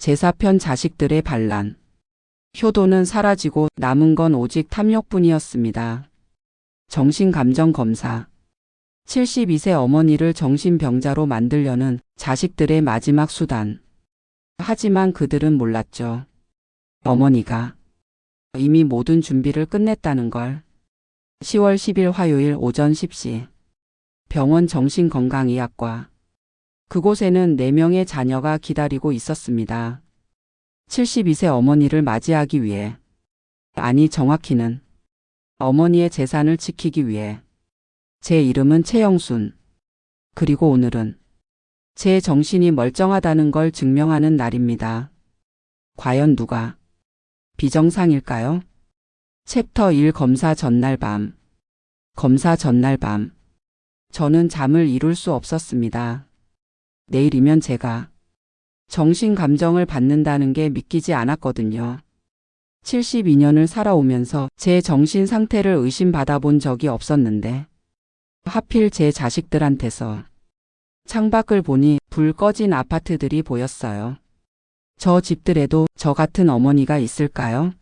제사편 자식들의 반란. 효도는 사라지고 남은 건 오직 탐욕뿐이었습니다. 정신감정검사. 72세 어머니를 정신병자로 만들려는 자식들의 마지막 수단. 하지만 그들은 몰랐죠. 어머니가 이미 모든 준비를 끝냈다는 걸. 10월 10일 화요일 오전 10시. 병원 정신건강의학과. 그곳에는 4명의 자녀가 기다리고 있었습니다. 72세 어머니를 맞이하기 위해. 아니, 정확히는 어머니의 재산을 지키기 위해. 제 이름은 최영순. 그리고 오늘은 제 정신이 멀쩡하다는 걸 증명하는 날입니다. 과연 누가 비정상일까요? 챕터 1 검사 전날 밤. 검사 전날 밤. 저는 잠을 이룰 수 없었습니다. 내일이면 제가 정신 감정을 받는다는 게 믿기지 않았거든요. 72년을 살아오면서 제 정신 상태를 의심받아 본 적이 없었는데 하필 제 자식들한테서. 창밖을 보니 불 꺼진 아파트들이 보였어요. 저 집들에도 저 같은 어머니가 있을까요?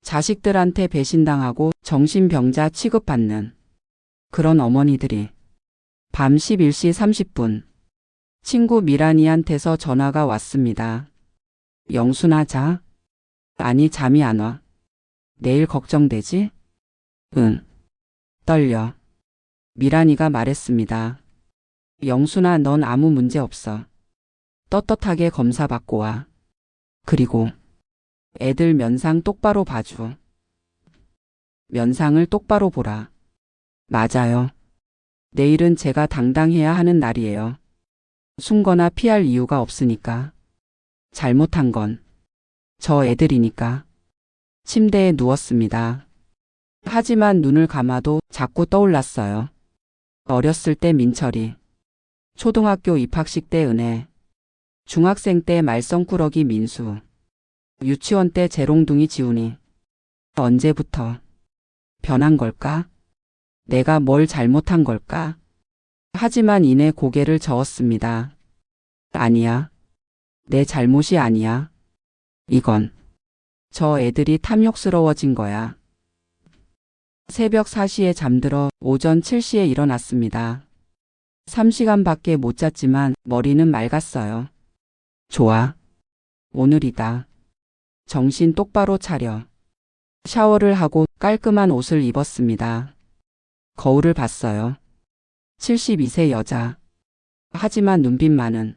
자식들한테 배신당하고 정신병자 취급받는 그런 어머니들이. 밤 11시 30분. 친구 미란이한테서 전화가 왔습니다. 영순아, 자? 아니, 잠이 안 와. 내일 걱정되지? 응. 떨려. 미란이가 말했습니다. 영순아, 넌 아무 문제 없어. 떳떳하게 검사 받고 와. 그리고 애들 면상 똑바로 봐줘. 면상을 똑바로 보라. 맞아요. 내일은 제가 당당해야 하는 날이에요. 숨거나 피할 이유가 없으니까. 잘못한 건 저 애들이니까. 침대에 누웠습니다. 하지만 눈을 감아도 자꾸 떠올랐어요. 어렸을 때 민철이, 초등학교 입학식 때 은혜, 중학생 때 말썽꾸러기 민수, 유치원 때 재롱둥이 지훈이. 언제부터 변한 걸까? 내가 뭘 잘못한 걸까? 하지만 이내 고개를 저었습니다. 아니야. 내 잘못이 아니야. 이건 저 애들이 탐욕스러워진 거야. 새벽 4시에 잠들어 오전 7시에 일어났습니다. 3시간밖에 못 잤지만 머리는 맑았어요. 좋아. 오늘이다. 정신 똑바로 차려. 샤워를 하고 깔끔한 옷을 입었습니다. 거울을 봤어요. 72세 여자. 하지만 눈빛만은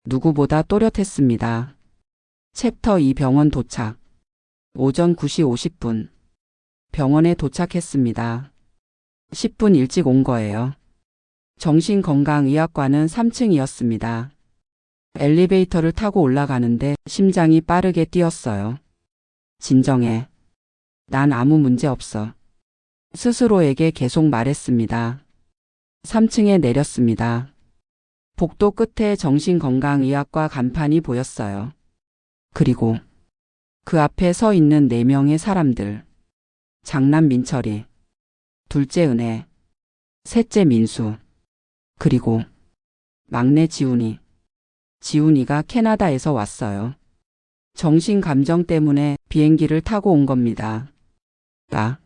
누구보다 또렷했습니다. 챕터 2 병원 도착. 오전 9시 50분. 병원에 도착했습니다. 10분 일찍 온 거예요. 정신건강의학과는 3층이었습니다. 엘리베이터를 타고 올라가는데 심장이 빠르게 뛰었어요. 진정해. 난 아무 문제 없어. 스스로에게 계속 말했습니다. 3층에 내렸습니다. 복도 끝에 정신건강의학과 간판이 보였어요. 그리고 그 앞에 서 있는 4명의 사람들. 장남 민철이, 둘째 은혜, 셋째 민수, 그리고 막내 지훈이. 지훈이가 캐나다에서 왔어요. 정신감정 때문에 비행기를 타고 온 겁니다. 나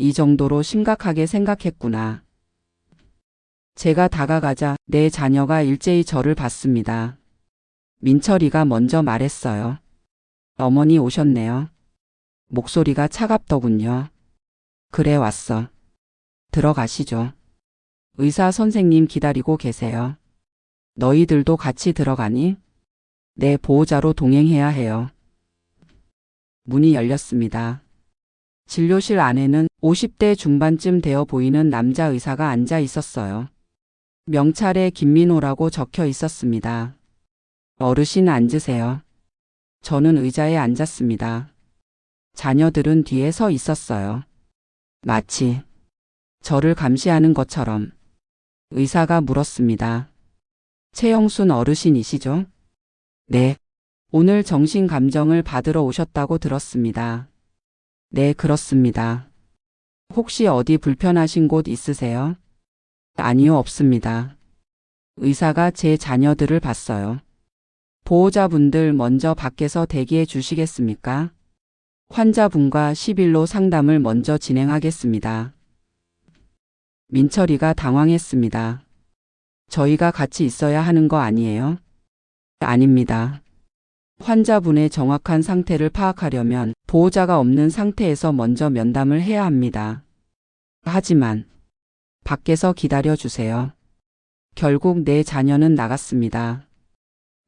이 정도로 심각하게 생각했구나. 제가 다가가자 내 자녀가 일제히 저를 봤습니다. 민철이가 먼저 말했어요. 어머니 오셨네요. 목소리가 차갑더군요. 그래, 왔어. 들어가시죠. 의사 선생님 기다리고 계세요. 너희들도 같이 들어가니? 내 보호자로 동행해야 해요. 문이 열렸습니다. 진료실 안에는 50대 중반쯤 되어 보이는 남자 의사가 앉아 있었어요. 명찰에 김민호라고 적혀 있었습니다. 어르신 앉으세요. 저는 의자에 앉았습니다. 자녀들은 뒤에 서 있었어요. 마치 저를 감시하는 것처럼. 의사가 물었습니다. 최영순 어르신이시죠? 네. 오늘 정신감정을 받으러 오셨다고 들었습니다. 네, 그렇습니다. 혹시 어디 불편하신 곳 있으세요? 아니요, 없습니다. 의사가 제 자녀들을 봤어요. 보호자분들 먼저 밖에서 대기해 주시겠습니까? 환자분과 10일로 상담을 먼저 진행하겠습니다. 민철이가 당황했습니다. 저희가 같이 있어야 하는 거 아니에요? 아닙니다. 환자분의 정확한 상태를 파악하려면 보호자가 없는 상태에서 먼저 면담을 해야 합니다. 하지만 밖에서 기다려 주세요. 결국 내 자녀는 나갔습니다.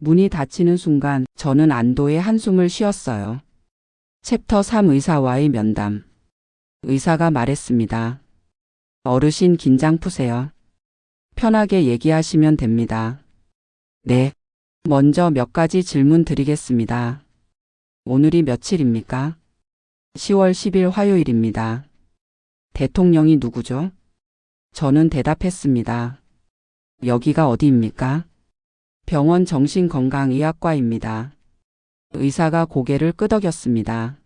문이 닫히는 순간 저는 안도의 한숨을 쉬었어요. 챕터 3 의사와의 면담. 의사가 말했습니다. 어르신 긴장 푸세요. 편하게 얘기하시면 됩니다. 네. 먼저 몇 가지 질문 드리겠습니다. 오늘이 며칠입니까? 10월 10일 화요일입니다. 대통령이 누구죠? 저는 대답했습니다. 여기가 어디입니까? 병원 정신건강의학과입니다. 의사가 고개를 끄덕였습니다.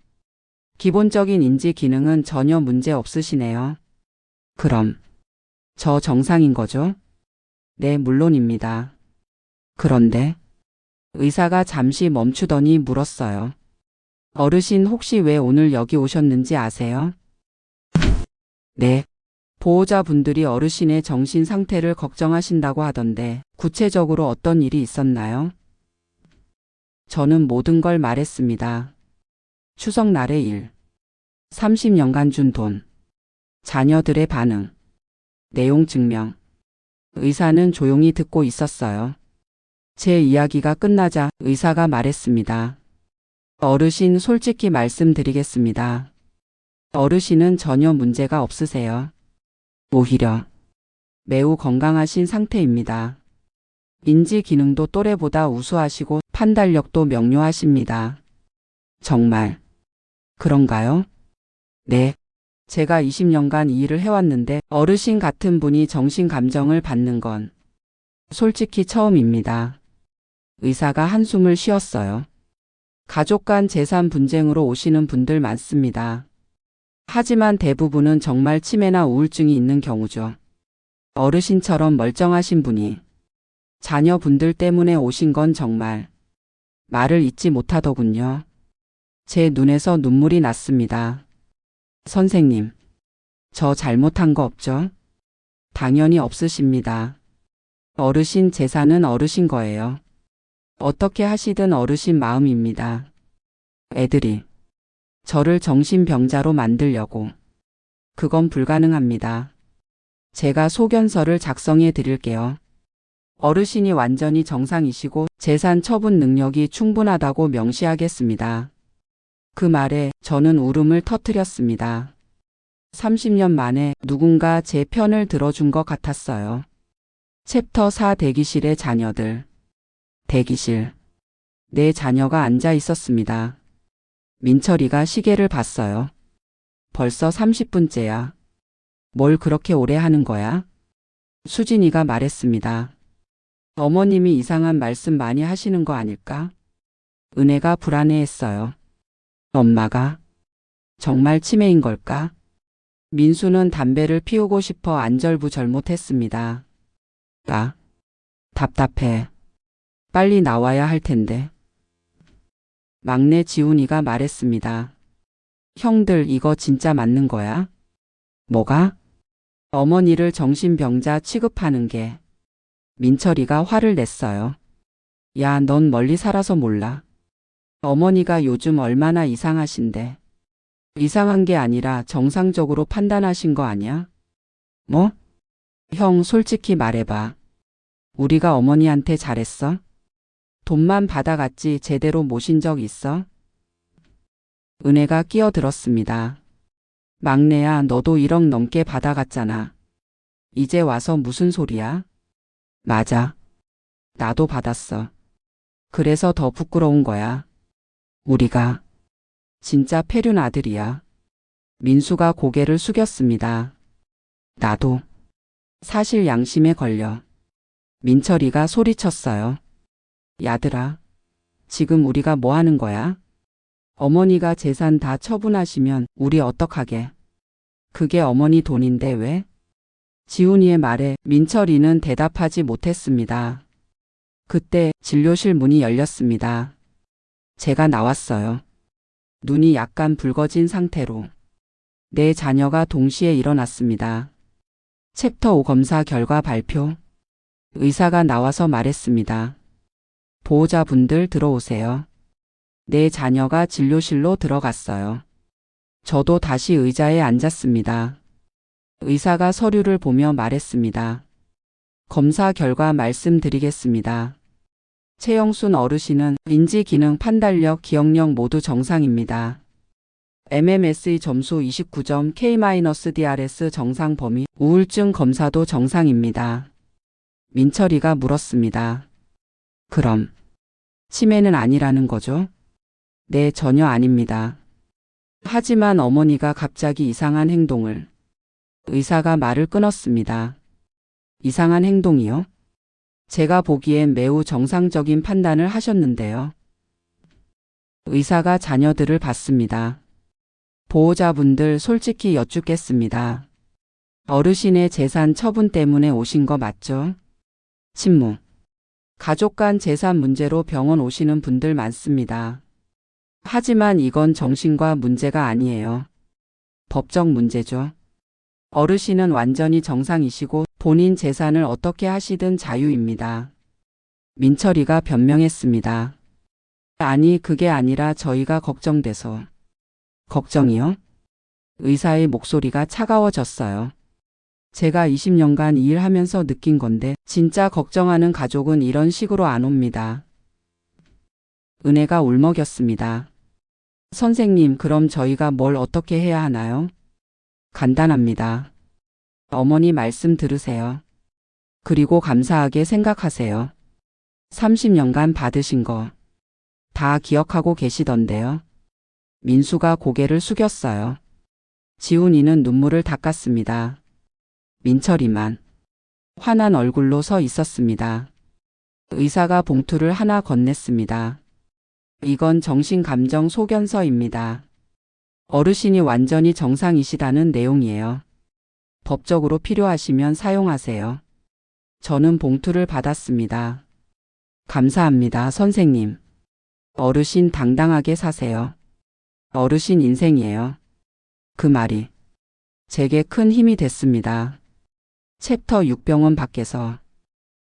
기본적인 인지 기능은 전혀 문제 없으시네요. 그럼 저 정상인 거죠? 네, 물론입니다. 그런데 의사가 잠시 멈추더니 물었어요. 어르신 혹시 왜 오늘 여기 오셨는지 아세요? 네. 보호자분들이 어르신의 정신 상태를 걱정하신다고 하던데 구체적으로 어떤 일이 있었나요? 저는 모든 걸 말했습니다. 추석날의 일, 30년간 준 돈, 자녀들의 반응, 내용 증명. 의사는 조용히 듣고 있었어요. 제 이야기가 끝나자 의사가 말했습니다. 어르신 솔직히 말씀드리겠습니다. 어르신은 전혀 문제가 없으세요. 오히려 매우 건강하신 상태입니다. 인지 기능도 또래보다 우수하시고 판단력도 명료하십니다. 정말 그런가요? 네. 제가 20년간 이 일을 해왔는데 어르신 같은 분이 정신 감정을 받는 건 솔직히 처음입니다. 의사가 한숨을 쉬었어요. 가족 간 재산 분쟁으로 오시는 분들 많습니다. 하지만 대부분은 정말 치매나 우울증이 있는 경우죠. 어르신처럼 멀쩡하신 분이 자녀분들 때문에 오신 건 정말 말을 잇지 못하더군요. 제 눈에서 눈물이 났습니다. 선생님, 저 잘못한 거 없죠? 당연히 없으십니다. 어르신 재산은 어르신 거예요. 어떻게 하시든 어르신 마음입니다. 애들이 저를 정신병자로 만들려고. 그건 불가능합니다. 제가 소견서를 작성해 드릴게요. 어르신이 완전히 정상이시고 재산 처분 능력이 충분하다고 명시하겠습니다. 그 말에 저는 울음을 터뜨렸습니다. 30년 만에 누군가 제 편을 들어준 것 같았어요. 챕터 4 대기실의 자녀들. 대기실. 내 자녀가 앉아 있었습니다. 민철이가 시계를 봤어요. 벌써 30분째야. 뭘 그렇게 오래 하는 거야? 수진이가 말했습니다. 어머님이 이상한 말씀 많이 하시는 거 아닐까? 은혜가 불안해했어요. 엄마가 정말 치매인 걸까? 민수는 담배를 피우고 싶어 안절부절못했습니다. 나 답답해. 빨리 나와야 할 텐데. 막내 지훈이가 말했습니다. 형들 이거 진짜 맞는 거야? 뭐가? 어머니를 정신병자 취급하는 게. 민철이가 화를 냈어요. 야, 넌 멀리 살아서 몰라. 어머니가 요즘 얼마나 이상하신데. 이상한 게 아니라 정상적으로 판단하신 거 아니야? 뭐? 형 솔직히 말해봐. 우리가 어머니한테 잘했어? 돈만 받아갔지 제대로 모신 적 있어? 은혜가 끼어들었습니다. 막내야, 너도 1억 넘게 받아갔잖아. 이제 와서 무슨 소리야? 맞아. 나도 받았어. 그래서 더 부끄러운 거야. 우리가 진짜 폐륜 아들이야. 민수가 고개를 숙였습니다. 나도 사실 양심에 걸려. 민철이가 소리쳤어요. 야들아, 지금 우리가 뭐 하는 거야? 어머니가 재산 다 처분하시면 우리 어떡하게? 그게 어머니 돈인데 왜? 지훈이의 말에 민철이는 대답하지 못했습니다. 그때 진료실 문이 열렸습니다. 제가 나왔어요. 눈이 약간 붉어진 상태로. 네 자녀가 동시에 일어났습니다. 챕터 5 검사 결과 발표. 의사가 나와서 말했습니다. 보호자분들 들어오세요. 네 자녀가 진료실로 들어갔어요. 저도 다시 의자에 앉았습니다. 의사가 서류를 보며 말했습니다. 검사 결과 말씀드리겠습니다. 최영순 어르신은 인지 기능, 판단력, 기억력 모두 정상입니다. MMSE 점수 29점, K-DRS 정상 범위, 우울증 검사도 정상입니다. 민철이가 물었습니다. 그럼 치매는 아니라는 거죠? 네, 전혀 아닙니다. 하지만 어머니가 갑자기 이상한 행동을. 의사가 말을 끊었습니다. 이상한 행동이요? 제가 보기엔 매우 정상적인 판단을 하셨는데요. 의사가 자녀들을 봤습니다. 보호자분들 솔직히 여쭙겠습니다. 어르신의 재산 처분 때문에 오신 거 맞죠? 침묵. 가족 간 재산 문제로 병원 오시는 분들 많습니다. 하지만 이건 정신과 문제가 아니에요. 법적 문제죠. 어르신은 완전히 정상이시고 본인 재산을 어떻게 하시든 자유입니다. 민철이가 변명했습니다. 아니, 그게 아니라 저희가 걱정돼서. 걱정이요? 의사의 목소리가 차가워졌어요. 제가 20년간 이 일하면서 느낀 건데 진짜 걱정하는 가족은 이런 식으로 안 옵니다. 은혜가 울먹였습니다. 선생님, 그럼 저희가 뭘 어떻게 해야 하나요? 간단합니다. 어머니 말씀 들으세요. 그리고 감사하게 생각하세요. 30년간 받으신 거 다 기억하고 계시던데요. 민수가 고개를 숙였어요. 지훈이는 눈물을 닦았습니다. 민철이만 화난 얼굴로 서 있었습니다. 의사가 봉투를 하나 건넸습니다. 이건 정신감정 소견서입니다. 어르신이 완전히 정상이시다는 내용이에요. 법적으로 필요하시면 사용하세요. 저는 봉투를 받았습니다. 감사합니다, 선생님. 어르신 당당하게 사세요. 어르신 인생이에요. 그 말이 제게 큰 힘이 됐습니다. 챕터 6 병원 밖에서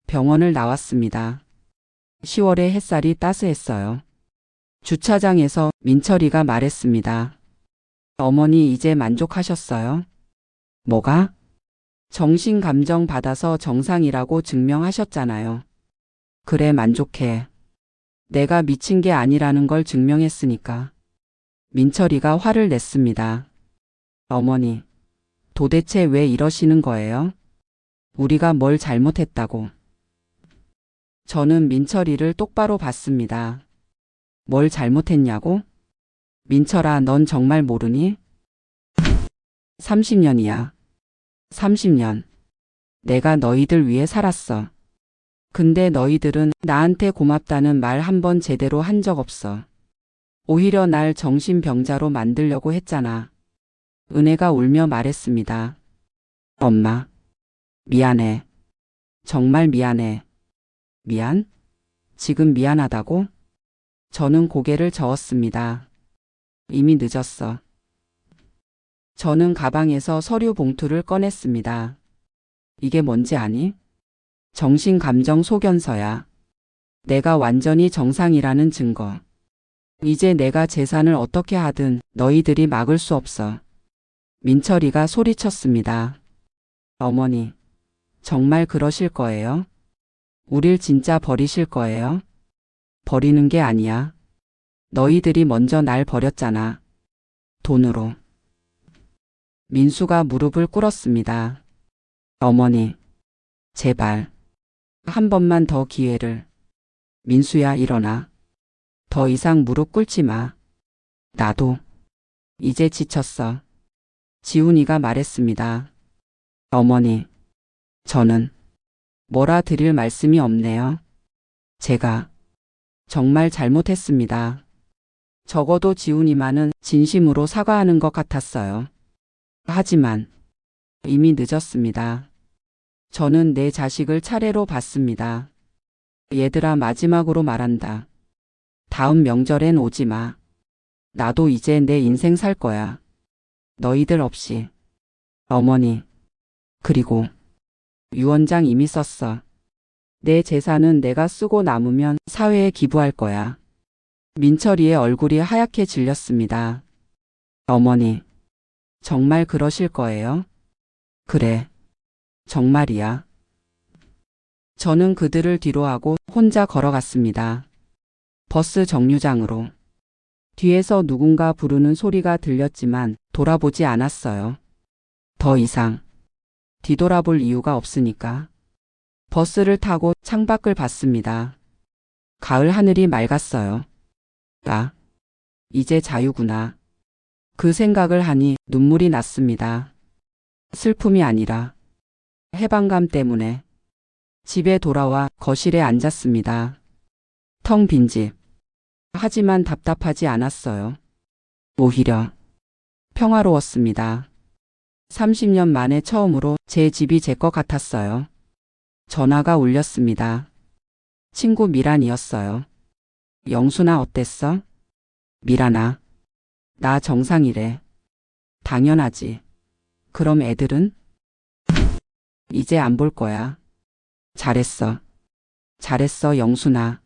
병원을 나왔습니다. 10월의 햇살이 따스했어요. 주차장에서 민철이가 말했습니다. 어머니 이제 만족하셨어요? 뭐가? 정신감정 받아서 정상이라고 증명하셨잖아요. 그래, 만족해. 내가 미친 게 아니라는 걸 증명했으니까. 민철이가 화를 냈습니다. 어머니, 도대체 왜 이러시는 거예요? 우리가 뭘 잘못했다고. 저는 민철이를 똑바로 봤습니다. 뭘 잘못했냐고? 민철아, 넌 정말 모르니? 30년이야. 30년. 내가 너희들 위해 살았어. 근데 너희들은 나한테 고맙다는 말 한 번 제대로 한 적 없어. 오히려 날 정신병자로 만들려고 했잖아. 은혜가 울며 말했습니다. 엄마, 미안해. 정말 미안해. 미안? 지금 미안하다고? 저는 고개를 저었습니다. 이미 늦었어. 저는 가방에서 서류 봉투를 꺼냈습니다. 이게 뭔지 아니? 정신감정 소견서야. 내가 완전히 정상이라는 증거. 이제 내가 재산을 어떻게 하든 너희들이 막을 수 없어. 민철이가 소리쳤습니다. 어머니, 정말 그러실 거예요? 우릴 진짜 버리실 거예요? 버리는 게 아니야. 너희들이 먼저 날 버렸잖아. 돈으로. 민수가 무릎을 꿇었습니다. 어머니, 제발. 한 번만 더 기회를. 민수야, 일어나. 더 이상 무릎 꿇지 마. 나도. 이제 지쳤어. 지훈이가 말했습니다. 어머니, 저는 뭐라 드릴 말씀이 없네요. 제가 정말 잘못했습니다. 적어도 지훈이만은 진심으로 사과하는 것 같았어요. 하지만 이미 늦었습니다. 저는 내 자식을 차례로 봤습니다. 얘들아, 마지막으로 말한다. 다음 명절엔 오지 마. 나도 이제 내 인생 살 거야. 너희들 없이. 어머니. 그리고 유 원장 이미 썼어. 내 재산은 내가 쓰고 남으면 사회에 기부할 거야. 민철이의 얼굴이 하얗게 질렸습니다. 어머니. 정말 그러실 거예요? 그래. 정말이야. 저는 그들을 뒤로하고 혼자 걸어갔습니다. 버스 정류장으로. 뒤에서 누군가 부르는 소리가 들렸지만 돌아보지 않았어요. 더 이상 뒤돌아볼 이유가 없으니까. 버스를 타고 창밖을 봤습니다. 가을 하늘이 맑았어요. 나 이제 자유구나. 그 생각을 하니 눈물이 났습니다. 슬픔이 아니라 해방감 때문에. 집에 돌아와 거실에 앉았습니다. 텅 빈 집. 하지만 답답하지 않았어요. 오히려 평화로웠습니다. 30년 만에 처음으로 제 집이 제 것 같았어요. 전화가 울렸습니다. 친구 미란이었어요. 영순아, 어땠어? 미란아. 나 정상이래. 당연하지. 그럼 애들은? 이제 안 볼 거야. 잘했어. 잘했어, 영순아.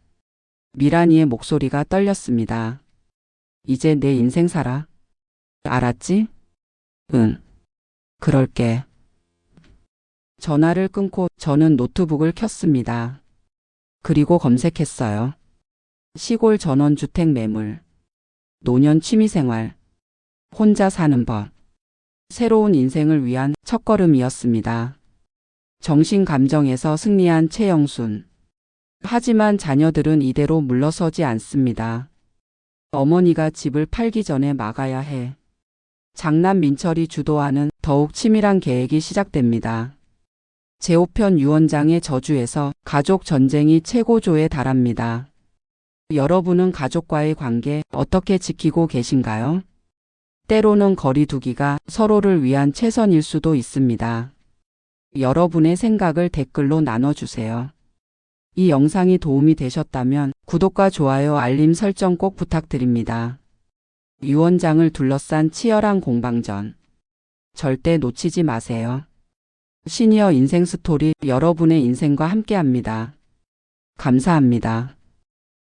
미란이의 목소리가 떨렸습니다. 이제 내 인생 살아. 알았지? 응. 그럴게. 전화를 끊고 저는 노트북을 켰습니다. 그리고 검색했어요. 시골 전원주택 매물. 노년 취미생활. 혼자 사는 법. 새로운 인생을 위한 첫걸음이었습니다. 정신감정에서 승리한 최영순. 하지만 자녀들은 이대로 물러서지 않습니다. 어머니가 집을 팔기 전에 막아야 해. 장남 민철이 주도하는 더욱 치밀한 계획이 시작됩니다. 제5편 유 원장의 저주에서 가족 전쟁이 최고조에 달합니다. 여러분은 가족과의 관계 어떻게 지키고 계신가요? 때로는 거리두기가 서로를 위한 최선일 수도 있습니다. 여러분의 생각을 댓글로 나눠주세요. 이 영상이 도움이 되셨다면 구독과 좋아요, 알림 설정 꼭 부탁드립니다. 유 원장을 둘러싼 치열한 공방전. 절대 놓치지 마세요. 시니어 인생 스토리, 여러분의 인생과 함께합니다. 감사합니다.